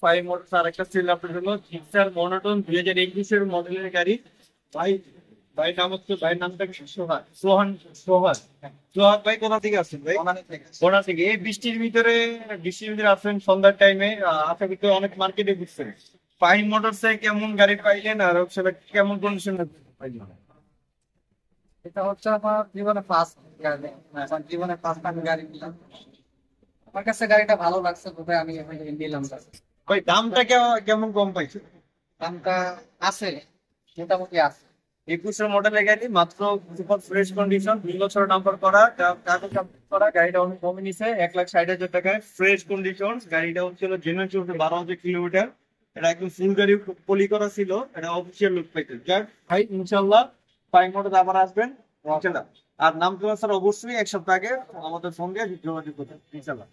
Five motors আর একটা sell আপনার জন্য জিক্সার মনোটন 2021-এর মডেলের গাড়ি। ভাই ভাই নাম হচ্ছে, ভাইয়ের নামটা কি? সোহান। সোহান। সোহান। সোহান ভাই কোথা থেকে আসছেন ভাই? বনা থেকে। এই বৃষ্টির ভিতরে আসছেন সন্ধ্যার টাইমে, আশা করি অনেক মার্কেটে ঘুরছেন। ফাইভ মোটরসে কেমন গাড়ি পাইলেন আর হচ্ছে কেমন কন্ডিশন পাইলেন? এটা হচ্ছে আমার জীবনে ফার্স্ট গাড়ি। আমার জীবনে ফার্স্ট আমি গাড়ি নিলাম। আমার কাছে গাড়িটা ভালো লাগছে বলে আমি নিলাম। ভাই দামটা কেমন কম পাইছে? দামটা আছে, মোটামুটি আছে। 21-এর মডেলের গাড়ি, মাত্র সুপার ফ্রেশ কন্ডিশন, 2 বছর নাম্বার করা, কাগজ আপডেট করা। গাড়িটা অনেক কমে নিছে 1,60,000 টাকায়, ফ্রেশ কন্ডিশন। গাড়িটা হচ্ছিল জেনুইন চলছে 12,000 কিলোমিটার। এটা একদম ফুল গাড়ি পলি করা ছিল, এটা অফিসিয়াল লুক পাইছে। যাক ভাই, ইনশাল্লাহ ফাইভ মোটর আবার আসবেন ইনশাল্লাহ। আর নাম তো স্যার অবশ্যই এক সপ্তাহ আগে আমাদের সঙ্গে যোগাযোগ করবেন ইনশাল্লাহ।